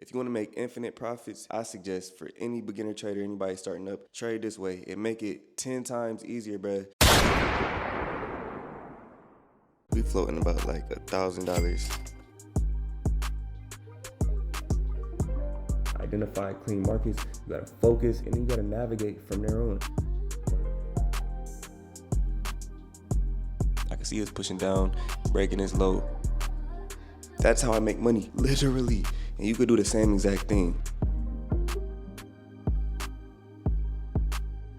If you want to make infinite profits, I suggest for any beginner trader, anybody starting up, trade this way. It make it 10 times easier, bruh. We floating about like $1,000. Identify clean markets, you gotta focus, and you gotta navigate from there on. I can see us pushing down, breaking this low. That's how I make money, literally. And you could do the same exact thing.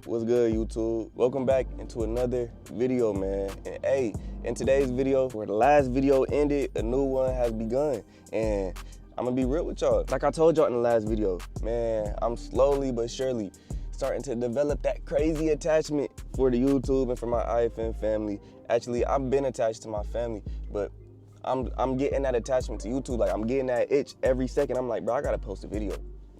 What's good, YouTube? Welcome back into another video, man. And hey, in today's video, where the last video ended, a new one has begun. And I'm gonna be real with y'all. Like I told y'all in the last video, man, I'm slowly but surely starting to develop that crazy attachment for the YouTube and for my IFN family. Actually, I've been attached to my family, but I'm getting that attachment to YouTube. Like, I'm getting that itch every second. I'm like, bro, I gotta post a video.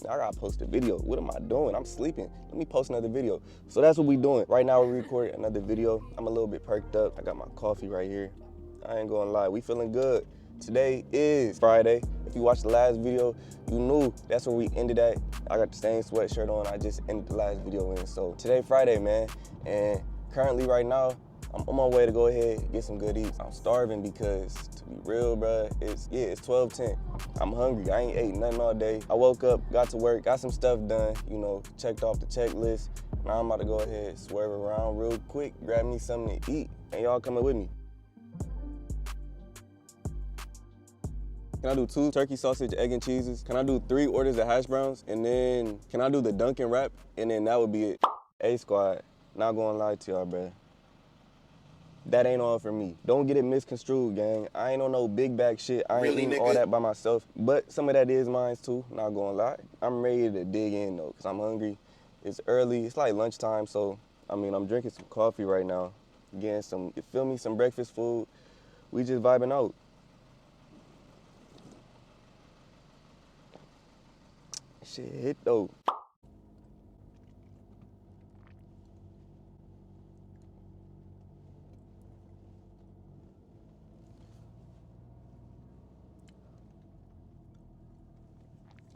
I gotta post a video. What am I doing? I'm sleeping. Let me post another video. So that's what we doing. Right now, we're recording another video. I'm a little bit perked up. I got my coffee right here. I ain't gonna lie, we feeling good. Today is Friday. If you watched the last video, you knew that's where we ended at. I got the same sweatshirt on. I just ended the last video in. So today, Friday, man. And currently right now, I'm on my way to go ahead and get some good eats. I'm starving because, to be real, bruh, it's 12:10. I'm hungry. I ain't ate nothing all day. I woke up, got to work, got some stuff done, you know, checked off the checklist. Now I'm about to go ahead, swerve around real quick, grab me something to eat, and y'all coming with me. Can I do 2 turkey sausage, egg, and cheeses? Can I do 3 orders of hash browns? And then, can I do the Dunkin' wrap? And then that would be it. A squad, not gonna lie to y'all, bruh. That ain't all for me. Don't get it misconstrued, gang. I ain't on no big bag shit. I ain't eating all that by myself. But some of that is mine too, not gonna lie. I'm ready to dig in though, cause I'm hungry. It's early, it's like lunchtime, so I mean, I'm drinking some coffee right now. Getting some, you feel me, some breakfast food. We just vibing out. Shit hit though.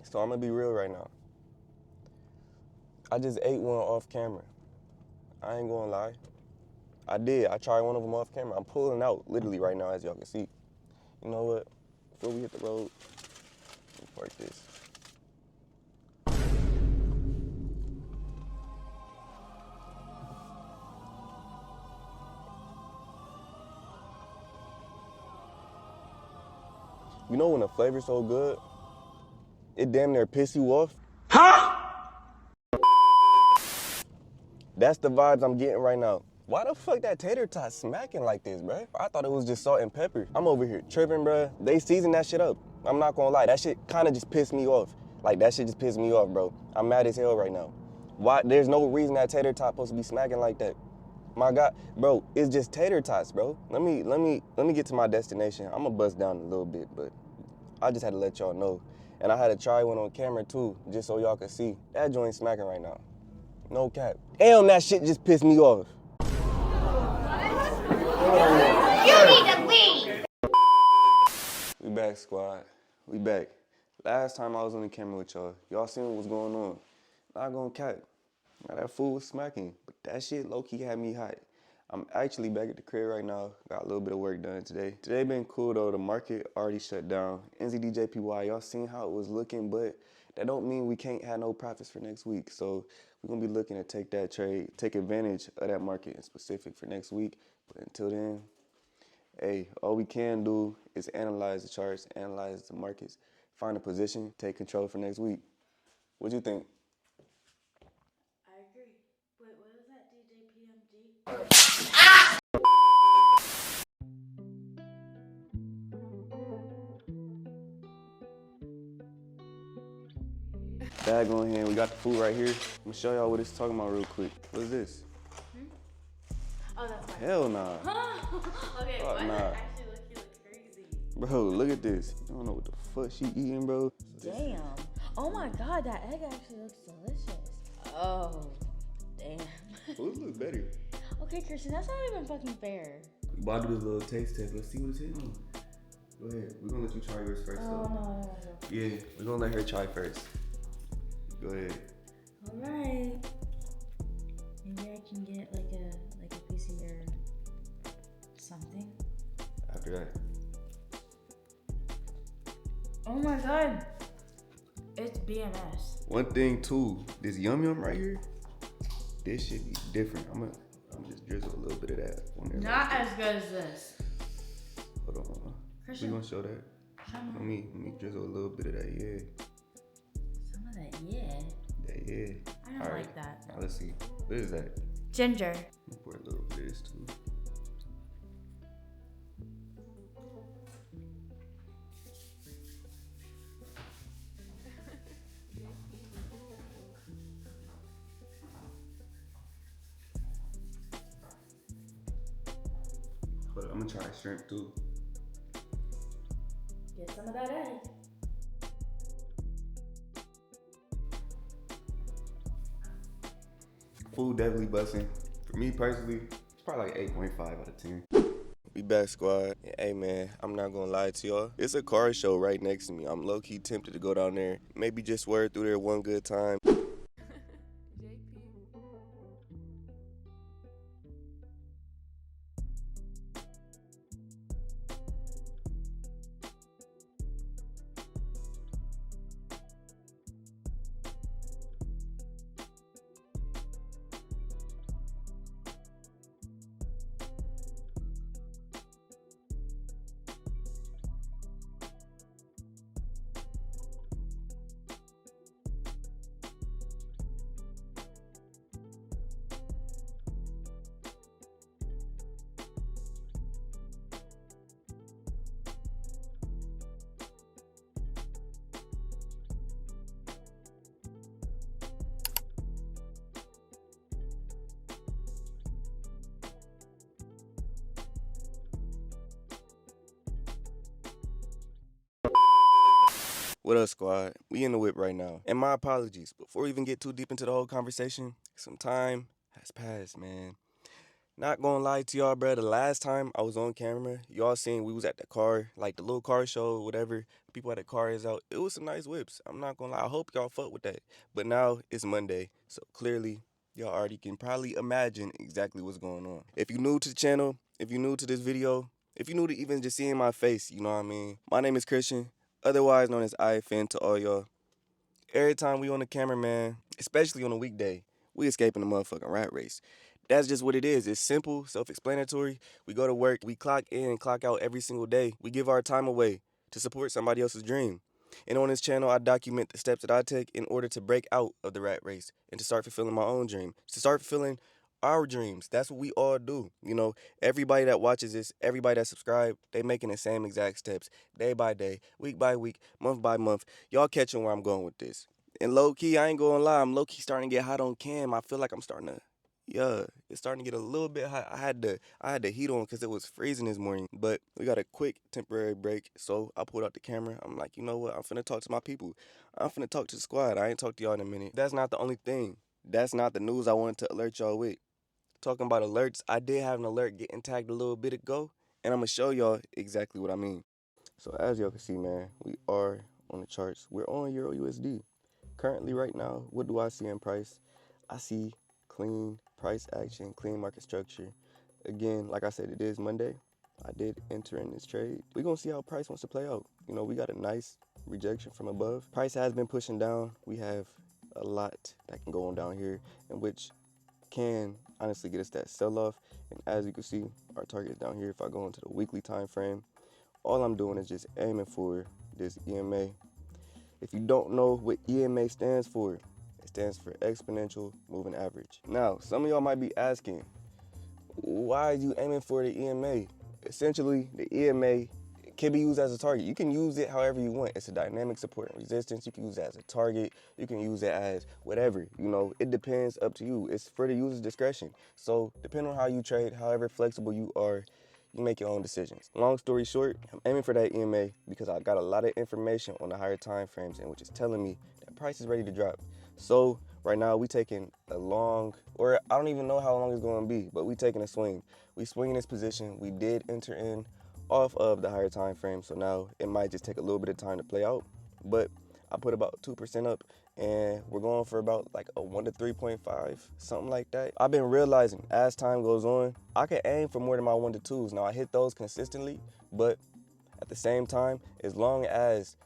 So I'm gonna be real right now. I just ate one off camera. I ain't gonna lie. I did, I tried one of them off camera. I'm pulling out literally right now, as y'all can see. You know what? Before we hit the road, let me park this. You know when the flavor's so good, it damn near piss you off? Huh? That's the vibes I'm getting right now. Why the fuck that tater tot smacking like this, bruh? I thought it was just salt and pepper. I'm over here tripping, bruh. They seasoned that shit up. I'm not gonna lie, that shit kinda just pissed me off. Like, that shit just pissed me off, bro. I'm mad as hell right now. Why? There's no reason that tater tot supposed to be smacking like that. My God, bro, it's just tater tots, bro. Let me get to my destination. I'm gonna bust down a little bit, but I just had to let y'all know. And I had to try one on camera too, just so y'all could see. That joint smacking right now. No cap. Damn, that shit just pissed me off. You need to leave. We back, squad. We back. Last time I was on the camera with y'all seen what was going on. Not gonna cap. Now that food was smacking, but that shit low-key had me hot. I'm actually back at the crib right now. Got a little bit of work done today. Today been cool though. The market already shut down. NZDJPY, y'all seen how it was looking, but that don't mean we can't have no profits for next week. So we're gonna be looking to take that trade, take advantage of that market in specific for next week. But until then, hey, all we can do is analyze the charts, analyze the markets, find a position, take control for next week. What you think? I agree. Wait, what was that, DJPMG? Bag on hand, we got the food right here. I'm gonna show y'all what it's talking about real quick. What is this? Oh, that's fine. Hell nah. Okay, Fuck why nah. does it actually look crazy? Bro, look at this. You don't know what the fuck she eating, bro. Damn. Oh my God, that egg actually looks delicious. Oh, damn. Those look better. Okay, Christian, that's not even fucking fair. We about to do this little taste test. Let's see what it's hitting on. Go ahead. We're gonna let you try yours first, Oh, though. no. Yeah, we're gonna let her try first. Go ahead. All right. Maybe I can get like a piece of your something. After that. Oh my god. It's BMS. One thing too, this yum yum right here, this shit be different. I'm just drizzle a little bit of that on there. Not as good as this. Hold on. Christian, We gonna show that. Let me drizzle a little bit of that, yeah. some of that, yeah. That, yeah. I don't like that. Now let's see. What is that? Ginger. Let me pour a little bit of this too. Hold on, I'm gonna try shrimp too. Get some of that egg. Food definitely busting. For me personally, it's probably like 8.5 out of 10. We back, squad. Hey man, I'm not gonna lie to y'all. It's a car show right next to me. I'm low-key tempted to go down there. Maybe just swerve through there one good time. What up, squad? We in the whip right now. And my apologies. Before we even get too deep into the whole conversation, some time has passed, man. Not gonna lie to y'all, bro. The last time I was on camera, y'all seen we was at the car, like the little car show, whatever. People had the cars out. It was some nice whips. I'm not gonna lie. I hope y'all fuck with that. But now it's Monday, so clearly y'all already can probably imagine exactly what's going on. If you're new to the channel, if you're new to this video, if you're new to even just seeing my face, you know what I mean? My name is Christian, otherwise known as IFN to all y'all. Every time we on the camera, man, especially on a weekday, we escaping the motherfucking rat race. That's just what it is. It's simple, self-explanatory. We go to work, we clock in and clock out every single day. We give our time away to support somebody else's dream. And on this channel, I document the steps that I take in order to break out of the rat race and to start fulfilling my own dream, to start fulfilling our dreams. That's what we all do. You know, everybody that watches this, everybody that subscribed, they making the same exact steps, day by day, week by week, month by month. Y'all catching where I'm going with this. And low-key, I ain't gonna lie, I'm low-key starting to get hot on cam. I feel like I'm starting to, it's starting to get a little bit hot. I had the heat on because it was freezing this morning. But we got a quick temporary break, so I pulled out the camera. I'm like, you know what? I'm finna talk to my people. I'm finna talk to the squad. I ain't talked to y'all in a minute. That's not the only thing. That's not the news I wanted to alert y'all with. Talking about alerts, I did have an alert getting tagged a little bit ago, and I'm gonna show y'all exactly what I mean. So as y'all can see, man, we are on the charts. We're on Euro USD. Currently, right now, what do I see in price? I see clean price action, clean market structure. Again, like I said, it is Monday. I did enter in this trade. We're gonna see how price wants to play out. You know, we got a nice rejection from above. Price has been pushing down. We have a lot that can go on down here, in which can honestly get us that sell-off. And as you can see, our target is down here. If I go into the weekly time frame, all I'm doing is just aiming for this EMA. If you don't know what EMA stands for, it stands for exponential moving average. Now, some of y'all might be asking, why are you aiming for the EMA? Essentially, the EMA can be used as a target. You can use it however you want. It's a dynamic support and resistance. You can use it as a target. You can use it as whatever. You know, it depends, up to you. It's for the user's discretion. So depending on how you trade, however flexible you are, you make your own decisions. Long story short, I'm aiming for that EMA because I got a lot of information on the higher time frames, and which is telling me that price is ready to drop. So right now we taking a long, or I don't even know how long it's going to be, but we taking a swing. We swinging this position. We did enter in off of the higher time frame. So now it might just take a little bit of time to play out. But I put about 2% up, and we're going for about like a 1 to 3.5, something like that. I've been realizing as time goes on, I can aim for more than my 1 to 2s. Now I hit those consistently, but at the same time, as long as,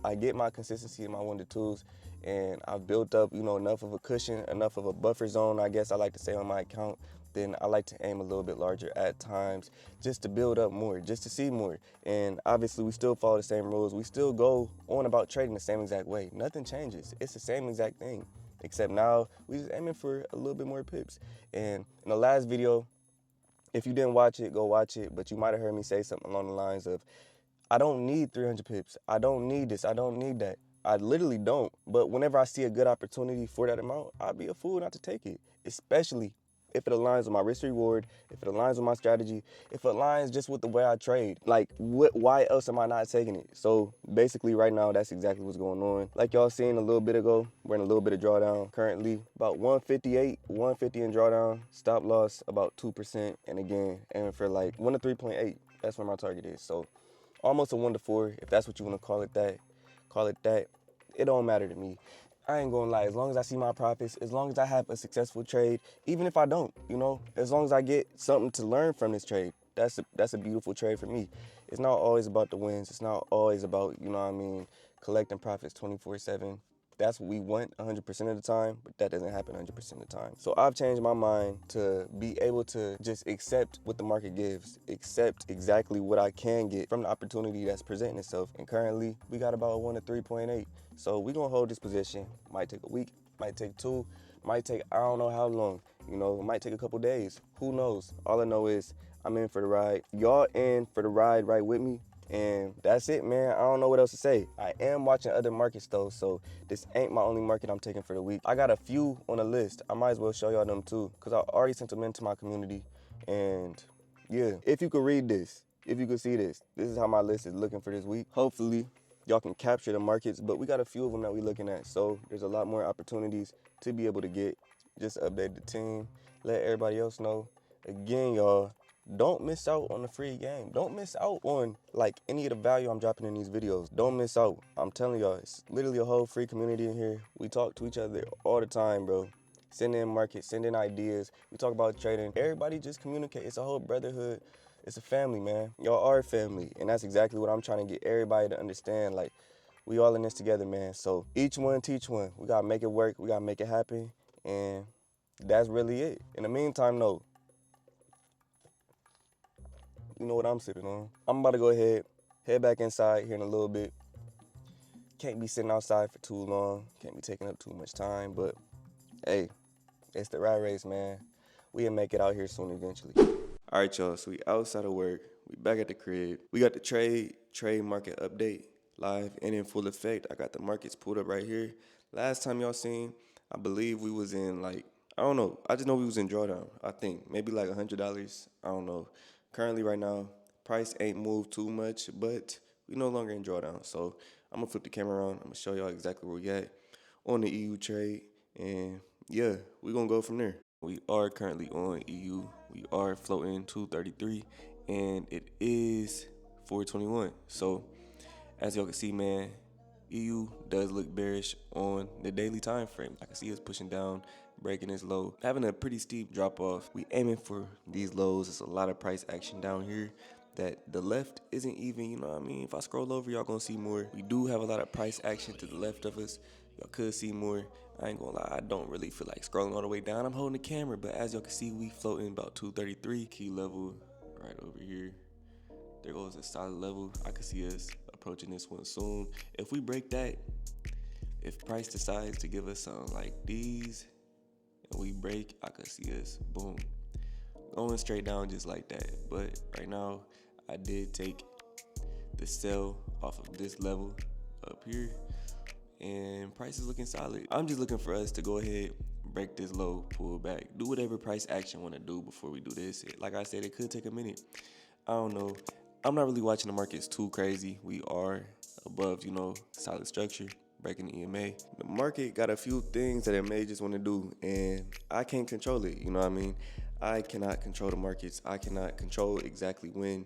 I get my consistency in my 1 to 2s, and I've built up, enough of a cushion, enough of a buffer zone, I guess I like to say on my account, then I like to aim a little bit larger at times just to build up more, just to see more. And obviously we still follow the same rules. We still go on about trading the same exact way. Nothing changes. It's the same exact thing, except now we just aiming for a little bit more pips. And in the last video, if you didn't watch it, go watch it, but you might have heard me say something along the lines of, I don't need 300 pips. I don't need this. I don't need that. I literally don't. But whenever I see a good opportunity for that amount, I'd be a fool not to take it, especially if it aligns with my risk reward, if it aligns with my strategy, if it aligns just with the way I trade. Like, why else am I not taking it? So basically right now, that's exactly what's going on. Like y'all seen a little bit ago, we're in a little bit of drawdown currently. About 158, 150 in drawdown, stop loss about 2. And again, aiming for like 1 to 3.8. That's where my target is. So almost a 1 to 4, if that's what you want to call it that, call it that. It don't matter to me. I ain't gonna lie, as long as I see my profits, as long as I have a successful trade, even if I don't, as long as I get something to learn from this trade, that's a beautiful trade for me. It's not always about the wins. It's not always about, collecting profits 24/7. That's what we want 100% of the time, but that doesn't happen 100% of the time. So I've changed my mind to be able to just accept what the market gives, accept exactly what I can get from the opportunity that's presenting itself. And currently, we got about 1 to 3.8. So we're gonna hold this position. Might take a week, might take 2, might take I don't know how long. It might take a couple days. Who knows? All I know is I'm in for the ride. Y'all in for the ride right with me. And that's it, man. I don't know what else to say. I am watching other markets though, so this ain't my only market I'm taking for the week. I got a few on the list. I might as well show y'all them too, because I already sent them into my community. And yeah, if you could read this, if you could see this, this is how my list is looking for this week. Hopefully, y'all can capture the markets, but we got a few of them that we're looking at. So there's a lot more opportunities to be able to get. Just update the team, let everybody else know. Again, y'all, don't miss out on the free game. Don't miss out on like any of the value I'm dropping in these videos. Don't miss out. I'm telling y'all, it's literally a whole free community in here. We talk to each other all the time, bro. Send in markets, send in ideas. We talk about trading. Everybody just communicate. It's a whole brotherhood. It's a family, man. Y'all are a family. And that's exactly what I'm trying to get everybody to understand. Like, we all in this together, man. So each one teach one. We gotta make it work. We gotta make it happen. And that's really it. In the meantime, though, you know what I'm sipping on. I'm about to go ahead, head back inside here in a little bit. Can't be sitting outside for too long. Can't be taking up too much time, but hey, it's the rat race, man. We'll make it out here soon eventually. All right, y'all, so we outside of work. We back at the crib. We got the trade market update live and in full effect. I got the markets pulled up right here. Last time y'all seen, I believe we was in like, I don't know. I just know we was in drawdown. I think maybe like $100. I don't know. Currently right now, price ain't moved too much, but we no longer in drawdown. So I'm gonna flip the camera around. I'm gonna show y'all exactly where we at on the EU trade. And yeah, we're gonna go from there. We are currently on EU. We are floating 233 and it is 421. So as y'all can see, man, EU does look bearish on the daily time frame. I can see us pushing down, breaking this low, having a pretty steep drop off. We aiming for these lows. There's a lot of price action down here that the left isn't even, you know what I mean? If I scroll over, y'all gonna see more. We do have a lot of price action to the left of us. Y'all could see more. I ain't gonna lie, I don't really feel like scrolling all the way down. I'm holding the camera, but as y'all can see, we floating about 233. Key level right over here. There goes a solid level. I can see us approaching this one soon. If we break that, if price decides to give us something like these and we break, I could see us, boom, going straight down just like that. But right now, I did take the sell off of this level up here and price is looking solid. I'm just looking for us to go ahead, break this low, pull back, do whatever price action want to do before we do this. Like I said, it could take a minute. I don't know. I'm not really watching the markets too crazy. We are above, solid structure, breaking the EMA. The market got a few things that it may just want to do, and I can't control it, you know what I mean? I cannot control the markets. I cannot control exactly when,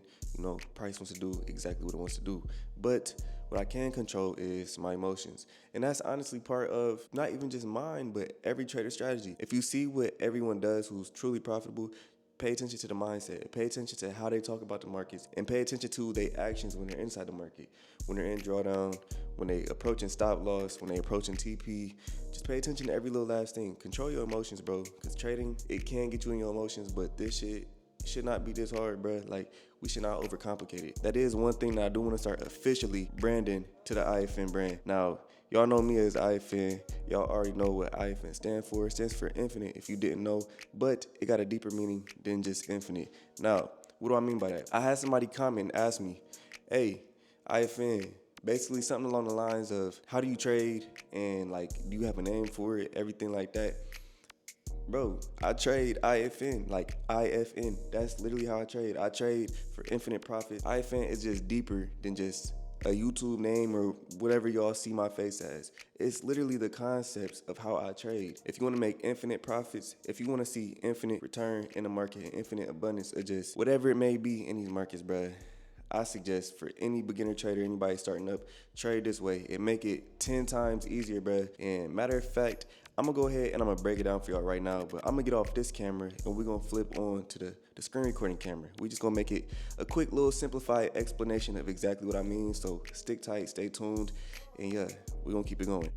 price wants to do exactly what it wants to do. But what I can control is my emotions. And that's honestly part of not even just mine, but every trader strategy. If you see what everyone does who's truly profitable, pay attention to the mindset, pay attention to how they talk about the markets, and pay attention to their actions when they're inside the market, when they're in drawdown, when they approaching stop loss, when they approaching TP. Just pay attention to every little last thing. Control your emotions, bro, because trading, it can get you in your emotions, but this shit should not be this hard, bro. Like, we should not overcomplicate it. That is one thing that I do want to start officially branding to the IFN brand. Now, y'all know me as IFN. Y'all already know what IFN stands for. It stands for infinite, if you didn't know, but it got a deeper meaning than just infinite. Now, what do I mean by that? I had somebody comment and ask me, hey, IFN, basically something along the lines of, how do you trade, and like, do you have a name for it, everything like that. Bro, I trade IFN, like IFN. That's literally how I trade. I trade for infinite profit. IFN is just deeper than just a YouTube name or whatever y'all see my face as. It's literally the concepts of how I trade. If you want to make infinite profits, if you want to see infinite return in the market, infinite abundance, or just whatever it may be in these markets, bruh, I suggest for any beginner trader, anybody starting up, trade this way. It make it 10 times easier, bruh. And matter of fact, I'm gonna go ahead and I'm gonna break it down for y'all right now, but I'm gonna get off this camera and we're gonna flip on to the screen recording camera. We just gonna make it a quick little simplified explanation of exactly what I mean. So stick tight, stay tuned, and yeah, we're gonna keep it going.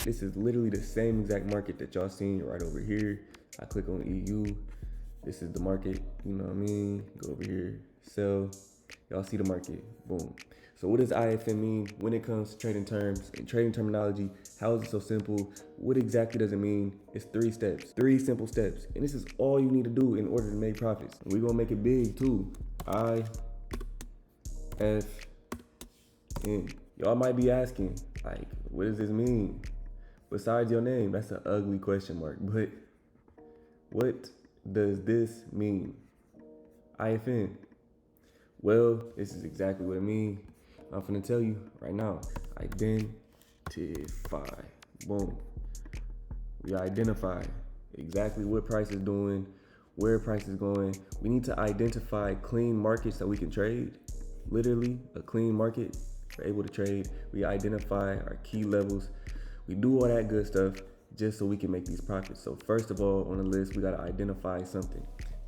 This is literally the same exact market that y'all seen right over here. I click on EU. This is the market, you know what I mean? Go over here, sell. Y'all see the market, boom. So what does IFN mean when it comes to trading terms and trading terminology? How is it so simple? What exactly does it mean? It's 3 steps, 3 simple steps. And this is all you need to do in order to make profits. We're gonna make it big too. IFN. Y'all might be asking, like, what does this mean? Besides your name, that's an ugly question mark. But what does this mean? IFN. Well, this is exactly what it means. I'm finna tell you right now. Identify. Boom. We identify exactly what price is doing, where price is going. We need to identify clean markets that we can trade. Literally, a clean market we're able to trade. We identify our key levels. We do all that good stuff just so we can make these profits. So first of all, on the list, we gotta identify something.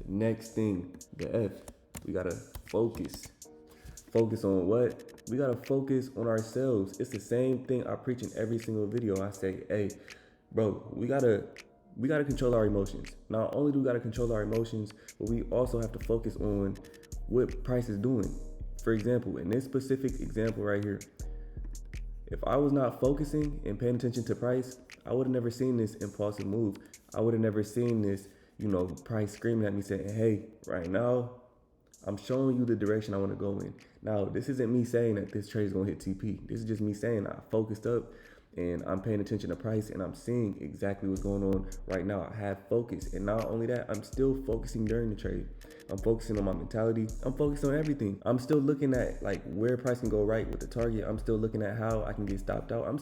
The next thing, the F, we gotta focus. Focus on what? We gotta focus on ourselves. It's the same thing I preach in every single video. I say, hey, bro, we gotta control our emotions. Not only do we gotta control our emotions, but we also have to focus on what price is doing. For example, in this specific example right here, if I was not focusing and paying attention to price, I would have never seen this impulsive move. I would have never seen this, price screaming at me saying, hey, right now, I'm showing you the direction I want to go in. Now, this isn't me saying that this trade is going to hit TP. This is just me saying I focused up and I'm paying attention to price and I'm seeing exactly what's going on right now. I have focus. And not only that, I'm still focusing during the trade. I'm focusing on my mentality. I'm focused on everything. I'm still looking at like where price can go right with the target. I'm still looking at how I can get stopped out. I'm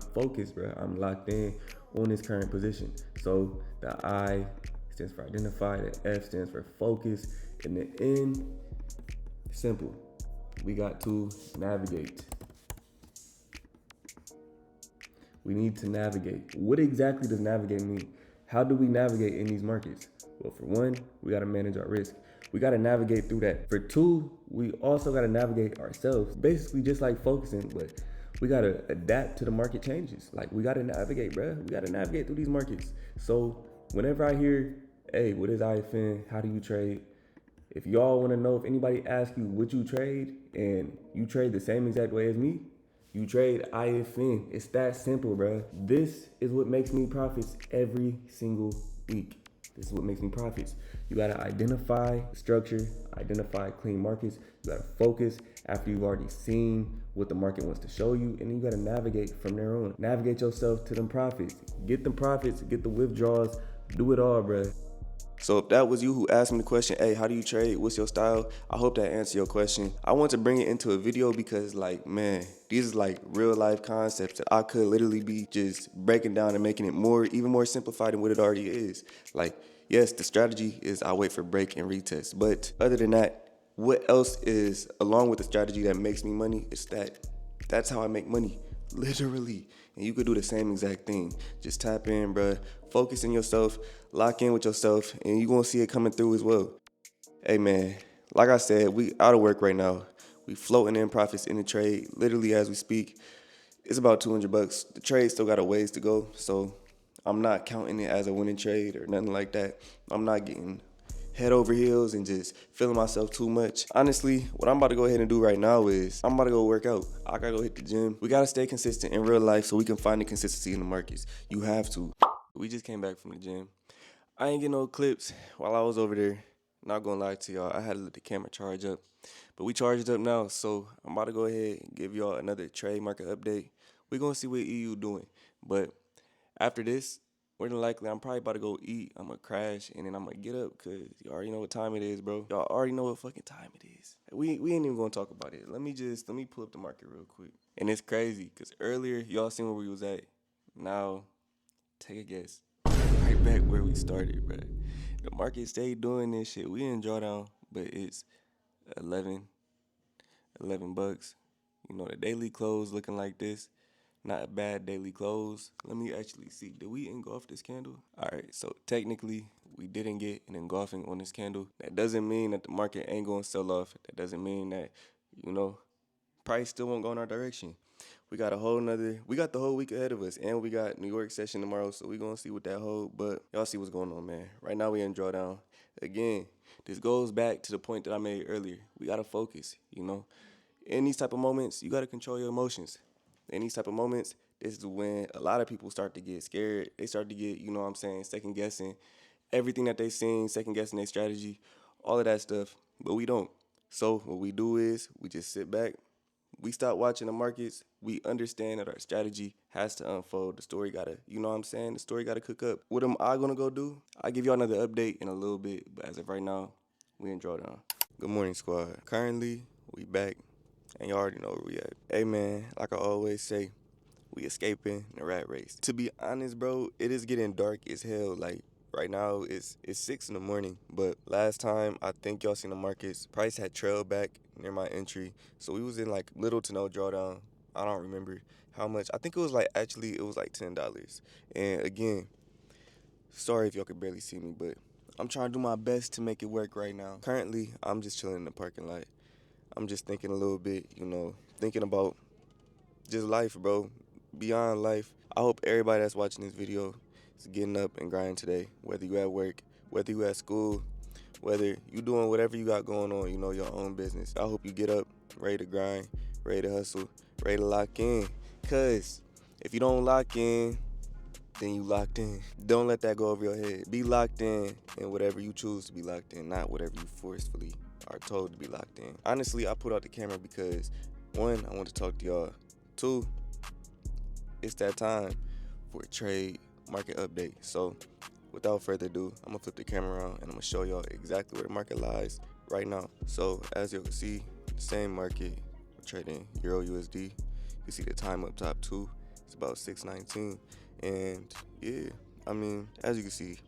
focused, bro. I'm locked in on this current position. So the I stands for identify, the F stands for focus, and the N, simple. We got to navigate. We need to navigate. What exactly does navigate mean? How do we navigate in these markets? Well, for one, we got to manage our risk. We got to navigate through that. For two, we also got to navigate ourselves. Basically just like focusing, but we got to adapt to the market changes. Like we got to navigate, bro. We got to navigate through these markets. So whenever I hear, hey, what is IFN? How do you trade? If y'all want to know, if anybody asks you, would you trade? And you trade the same exact way as me, you trade IFN. It's that simple, bro. This is what makes me profits every single week. This is what makes me profits. You gotta identify structure, identify clean markets. You gotta focus after you've already seen what the market wants to show you, and then you gotta navigate from there on. Navigate yourself to them profits. Get them profits, get the withdrawals, do it all, bro. So if that was you who asked me the question, hey, how do you trade? What's your style? I hope that answered your question. I want to bring it into a video because these is like real life concepts that I could literally be just breaking down and making it even more simplified than what it already is. Like, Yes, the strategy is I wait for break and retest. But other than that, what else is along with the strategy that makes me money is that's how I make money, literally. And you could do the same exact thing. Just tap in, bruh. Focus in yourself, lock in with yourself, and you're gonna see it coming through as well. Hey man, like I said, we out of work right now. We floating in profits in the trade, literally as we speak. It's about $200. The trade still got a ways to go, so I'm not counting it as a winning trade or nothing like that. I'm not getting head over heels and just feeling myself too much. Honestly, what I'm about to go ahead and do right now is I'm about to go work out. I gotta go hit the gym. We gotta stay consistent in real life so we can find the consistency in the markets. You have to. We just came back from the gym. I ain't get no clips while I was over there. Not gonna lie to y'all, I had to let the camera charge up. But we charged up now, so I'm about to go ahead and give y'all another trade market update. We're gonna see what EU doing. But after this, more than likely, I'm probably about to go eat. I'm gonna crash, and then I'm gonna get up, because you already know what time it is, bro. Y'all already know what fucking time it is. We ain't even gonna talk about it. Let me pull up the market real quick. And it's crazy, because earlier, y'all seen where we was at. Now, take a guess. Right back where we started, bro. The market stayed doing this shit. We in drawdown, but it's 11 bucks. You know, the daily close looking like this. Not a bad daily close. Let me actually see. Did we engulf this candle? All right, so technically, we didn't get an engulfing on this candle. That doesn't mean that the market ain't going to sell off. That doesn't mean that, price still won't go in our direction. We got the whole week ahead of us, and we got New York session tomorrow, so we gonna see what that hold. But y'all see what's going on, man. Right now we in drawdown. Again, this goes back to the point that I made earlier. We gotta focus, In these type of moments, you gotta control your emotions. In these type of moments, this is when a lot of people start to get scared. They start to get, second guessing everything that they seen, second guessing their strategy, all of that stuff. But we don't. So what we do is we just sit back. We stop watching the markets. We understand that our strategy has to unfold. The story gotta, the story gotta cook up. What am I gonna go do? I'll give y'all another update in a little bit, but as of right now, we in drawdown. Good morning, squad. Currently, we back, and y'all already know where we at. Hey man, like I always say, we escaping the rat race. To be honest, bro, it is getting dark as hell. Like, right now, it's 6 in the morning, but last time, I think y'all seen the markets, price had trailed back near my entry, so we was in like little to no drawdown. I don't remember how much. I think it was like $10. And again, sorry if y'all could barely see me, but I'm trying to do my best to make it work right now. Currently, I'm just chilling in the parking lot. I'm just thinking a little bit, thinking about just life, bro. Beyond life. I hope everybody that's watching this video is getting up and grinding today. Whether you at work, whether you at school, whether you doing whatever you got going on, your own business. I hope you get up, ready to grind, ready to hustle, ready to lock in. Cause if you don't lock in, then you locked in. Don't let that go over your head. Be locked in whatever you choose to be locked in, not whatever you forcefully are told to be locked in. Honestly, I put out the camera because 1, I want to talk to y'all. 2, it's that time for a trade market update. So without further ado, I'm gonna flip the camera around and I'm gonna show y'all exactly where the market lies right now. So as you can see, the same market, we're trading Euro USD. You see the time up top too. It's about 6:19, and yeah, as you can see,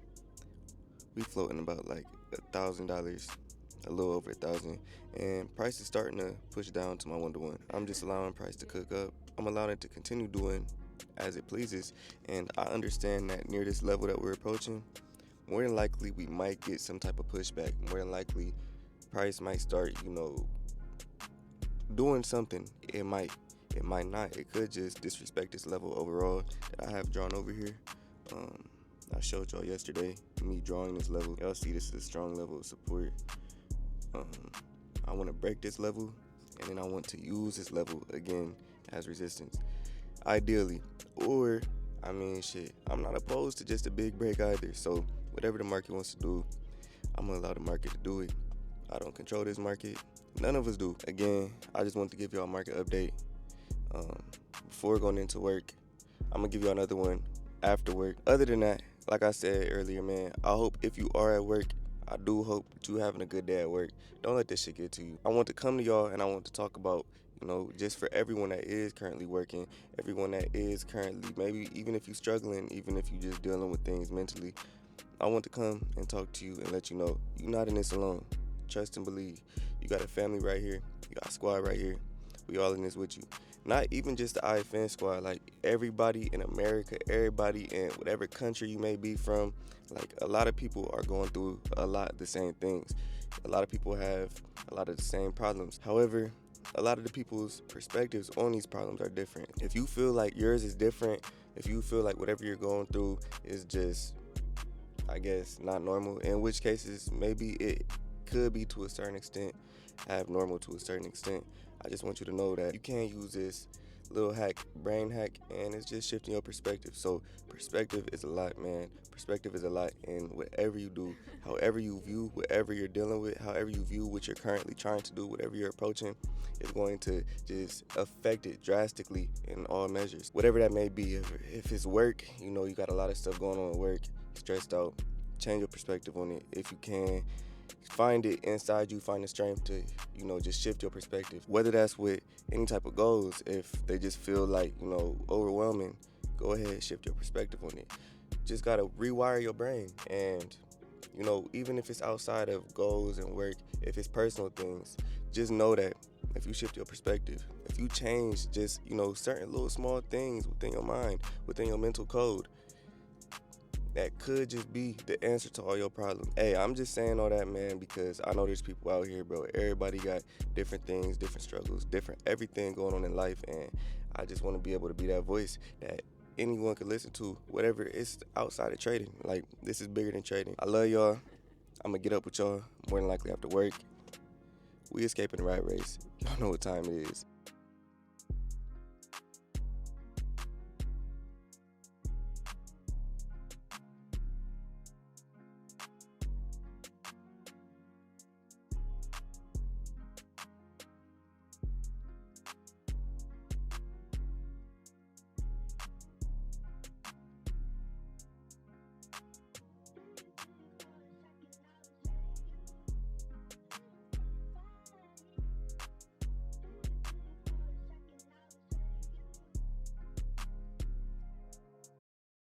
we floating about like $1,000, a little over 1,000, and price is starting to push down to my 1-to-1. I'm just allowing price to cook up. I'm allowing it to continue doing as it pleases, and I understand that near this level that we're approaching, more than likely we might get some type of pushback. More than likely, price might start, doing something. It might not. It could just disrespect this level overall that I have drawn over here. I showed y'all yesterday me drawing this level. Y'all see this is a strong level of support. I want to break this level, and then I want to use this level again as resistance, ideally. Or, I'm not opposed to just a big break either. So whatever the market wants to do, I'm gonna allow the market to do it. I don't control this market. None of us do. Again, I just want to give y'all a market update before going into work. I'm gonna give y'all another one after work. Other than that, like I said earlier, man, I hope if you are at work, I do hope that you having a good day at work. Don't let this shit get to you. I want to come to y'all and I want to talk about, just for everyone that is currently working, everyone that is currently, maybe even if you're struggling, even if you're just dealing with things mentally, I want to come and talk to you and let you know you're not in this alone. Trust and believe. You got a family right here. You got a squad right here. We all in this with you. Not even just the IFN squad, like everybody in America, everybody in whatever country you may be from. Like a lot of people are going through a lot of the same things. A lot of people have a lot of the same problems. However, a lot of the people's perspectives on these problems are different. If you feel like yours is different, if you feel like whatever you're going through is just, I guess, not normal, in which cases maybe it could be to a certain extent abnormal to a certain extent, I just want you to know that you can use this little hack, brain hack, and it's just shifting your perspective. So perspective is a lot, man. Perspective is a lot in whatever you do, however you view whatever you're dealing with, however you view what you're currently trying to do, whatever you're approaching, is going to just affect it drastically in all measures. Whatever that may be, if it's work, you know, you got a lot of stuff going on at work, stressed out, change your perspective on it if you can. Find it inside you, find the strength to, you know, just shift your perspective. Whether that's with any type of goals, if they just feel like, you know, overwhelming, go ahead, shift your perspective on it. Just gotta rewire your brain. And, you know, even if it's outside of goals and work, if it's personal things, just know that if you shift your perspective, if you change just, you know, certain little small things within your mind, within your mental code, that could just be the answer to all your problems. Hey, I'm just saying all that, man, because I know there's people out here, bro. Everybody got different things, different struggles, different everything going on in life, and I just want to be able to be that voice that anyone could listen to, whatever it's outside of trading. Like, this is bigger than trading. I love y'all. I'm going to get up with y'all more than likely after work. We escaping the rat race. Y'all know what time it is.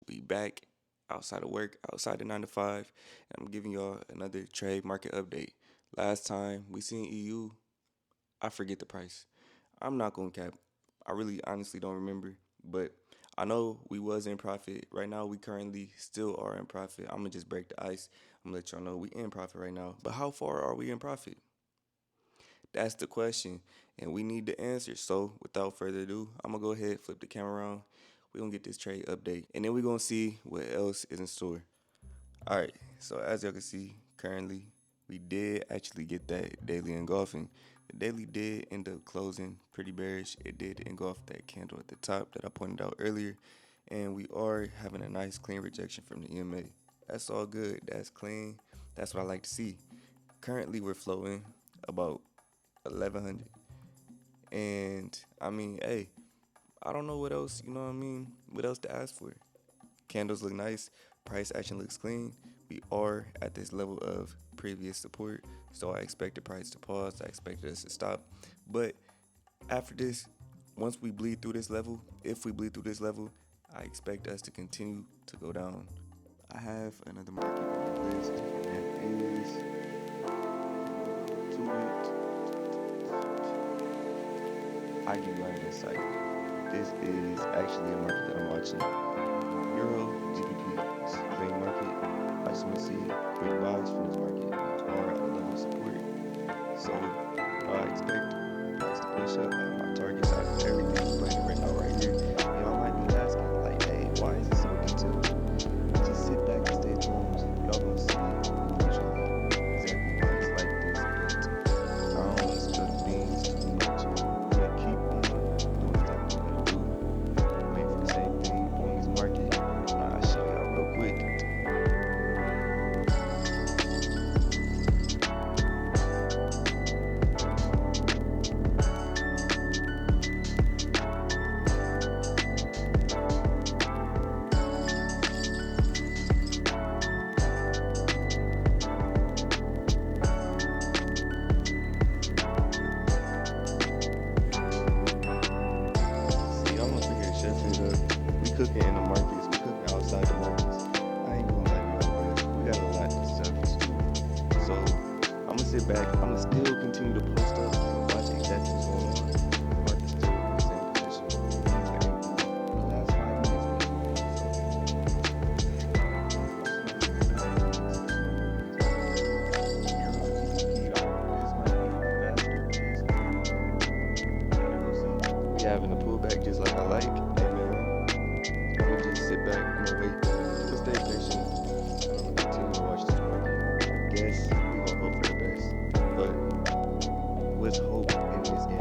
We back outside of work, outside the 9 to 5, and I'm giving y'all another trade market update. Last time we seen EU, I forget the price. I'm not gonna cap. I really honestly don't remember, but I know we was in profit. Right now we currently still are in profit. I'm gonna just break the ice. I'm gonna let y'all know we in profit right now. But how far are we in profit? That's the question, and we need the answer. So without further ado, I'm gonna go ahead, flip the camera around. We're gonna get this trade update, and then we're gonna see what else is in store. All right, so as y'all can see, currently we did actually get that daily engulfing. The daily did end up closing pretty bearish. It did engulf that candle at the top that I pointed out earlier, and we are having a nice clean rejection from the EMA. That's all good. That's clean. That's what I like to see. Currently we're flowing about 1100, and I mean, hey, I don't know what else, you know what I mean, what else to ask for. Candles look nice, price action looks clean. We are at this level of previous support, so I expect the price to pause. I expected us to stop, but after this, once we bleed through this level, if we bleed through this level, I expect us to continue to go down. I have another market on the list, and that is 2 weeks. I give you an insight. This is actually a market that I'm watching. Euro, GBP, green market. I just want to see great buys from this market. We are at a level of support. So I expect price to push up. I have my targets out of everything I'm playing right now right here. Y'all might be asking, like, hey, why is it so detailed? Just sit back and stay tuned. Y'all gonna see exactly why it's like this. But I don't want to spill the beans too much. I'm gonna keep doing exactly what I do. Waiting for the same thing on this market. I'll show y'all real quick. See, I'm up here chefing it up. We cooking in the markets. We cooking outside the markets. I ain't gonna lie to y'all, bro. sit back. I'm gonna still continue to post up and watch exactly what's going on. The market's still in the same position. Like, in the last 5 minutes, we having a pullback just like I like. Hey man, I'm gonna just sit back. I'm gonna wait. I'm gonna stay patient. I'm gonna continue to watch this market. I guess we gonna hope for the best. But what's hope in this game?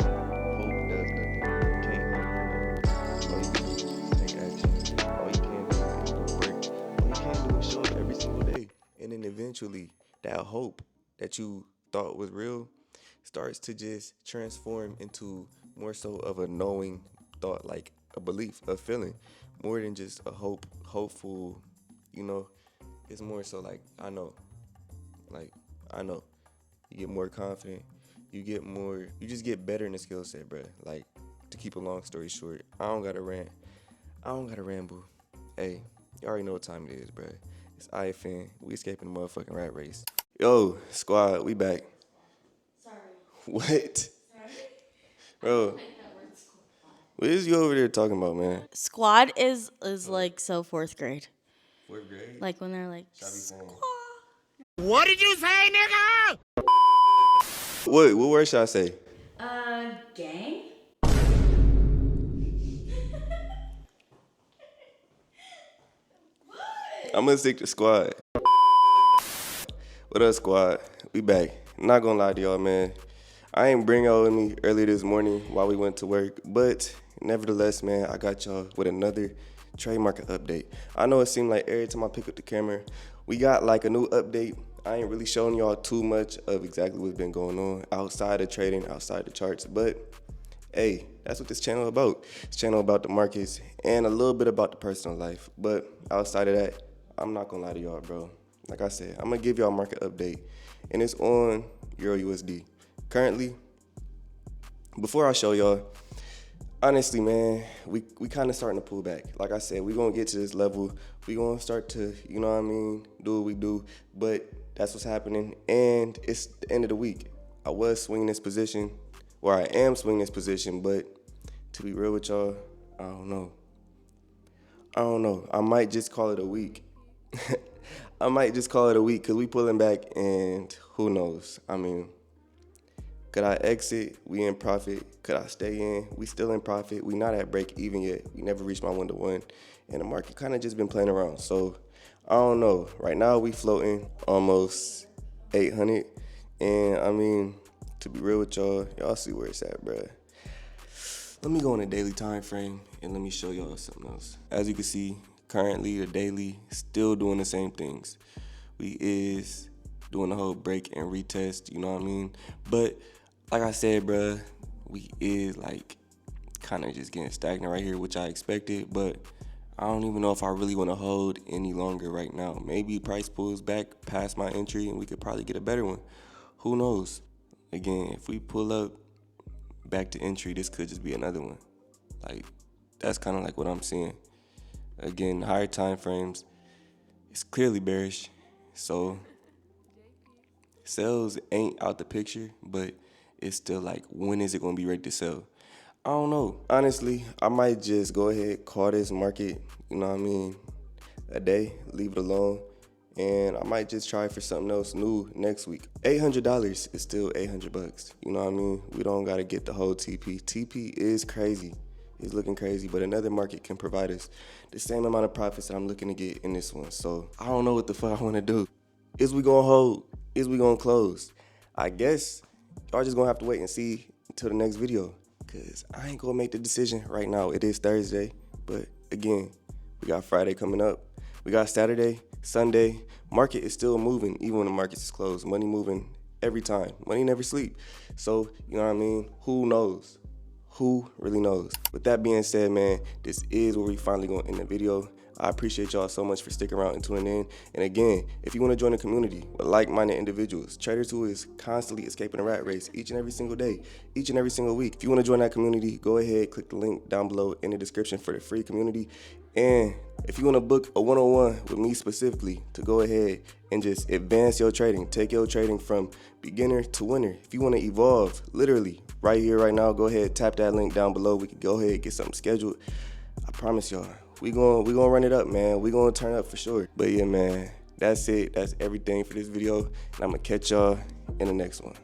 Hope does nothing. You can't hope for nothing. All you can do is take action. All you can do is do the work. All you can do is show up every single day. And then eventually, that hope that you thought was real starts to just transform into more so of a knowing thought, like a belief, a feeling, more than just a hopeful, you know. It's more so like I know. You get more confident. You just get better in the skill set, bro. Like, to keep a long story short, I don't gotta rant. I don't gotta ramble. Hey, you already know what time it is, bro. It's IFN. We escaping the motherfucking rat race. Yo, squad, we back. Sorry. What? Sorry. Bro, what is you over there talking about, man? Squad is like so 4th grade. 4th grade? Like when they're like Should I be saying? squad. What did you say, nigga? What word should I say? Gang? I'm gonna stick to squad. What up, squad? We back. Not gonna lie to y'all, man. I ain't bring y'all with me earlier this morning while we went to work, but nevertheless, man, I got y'all with another trade market update. I know it seemed like every time I pick up the camera, we got like a new update. I ain't really showing y'all too much of exactly what's been going on outside of trading, outside the charts, but hey, that's what this channel about. This channel about the markets and a little bit about the personal life. But outside of that, I'm not gonna lie to y'all, bro. Like I said, I'm gonna give y'all a market update, and it's on Euro USD. Currently, before I show y'all, honestly, man, we kind of starting to pull back. Like I said, we gonna get to this level. We gonna start to, you know what I mean, do what we do. But that's what's happening, and it's the end of the week. I was swinging this position, or I am swinging this position, but to be real with y'all, I don't know. I might just call it a week. I might just call it a week because we pulling back, and who knows? I mean, could I exit? We in profit. Could I stay in? We still in profit. We not at break even yet. We never reached my 1-to-1, and the market kind of just been playing around. So I don't know. Right now we floating almost 800, and I mean, to be real with y'all see where it's at, bruh. Let me go on a daily time frame and let me show y'all something else. As you can see, currently the daily still doing the same things. We is doing the whole break and retest, you know what I mean? But like I said, bruh, we is like kind of just getting stagnant right here, which I expected, but I don't even know if I really want to hold any longer right now. Maybe price pulls back past my entry and we could probably get a better one. Who knows? Again, if we pull up back to entry, this could just be another one. Like, that's kind of like what I'm seeing. Again, higher time frames, it's clearly bearish. So sales ain't out the picture, but it's still like, when is it going to be ready to sell? I don't know. Honestly, I might just go ahead, call this market, you know what I mean, a day, leave it alone, and I might just try for something else new next week. $800 is still $800, you know what I mean? We don't got to get the whole TP. TP is crazy. It's looking crazy, but another market can provide us the same amount of profits that I'm looking to get in this one. So I don't know what the fuck I want to do. Is we going to hold? Is we going to close? I guess y'all just going to have to wait and see until the next video. Because I ain't going to make the decision right now. It is Thursday. But again, we got Friday coming up. We got Saturday, Sunday. Market is still moving even when the market is closed. Money moving every time. Money never sleep. So, you know what I mean? Who knows? Who really knows? With that being said, man, this is where we finally going to end the video. I appreciate y'all so much for sticking around and tuning in. And again, if you want to join a community with like-minded individuals, traders who is constantly escaping the rat race each and every single day, each and every single week, if you want to join that community, go ahead, click the link down below in the description for the free community. And if you want to book a one-on-one with me specifically to go ahead and just advance your trading, take your trading from beginner to winner. If you want to evolve, literally right here, right now, go ahead, tap that link down below. We can go ahead and get something scheduled. I promise y'all, we gonna run it up, man. We gonna turn up for sure. But yeah, man, that's it. That's everything for this video. And I'm gonna catch y'all in the next one.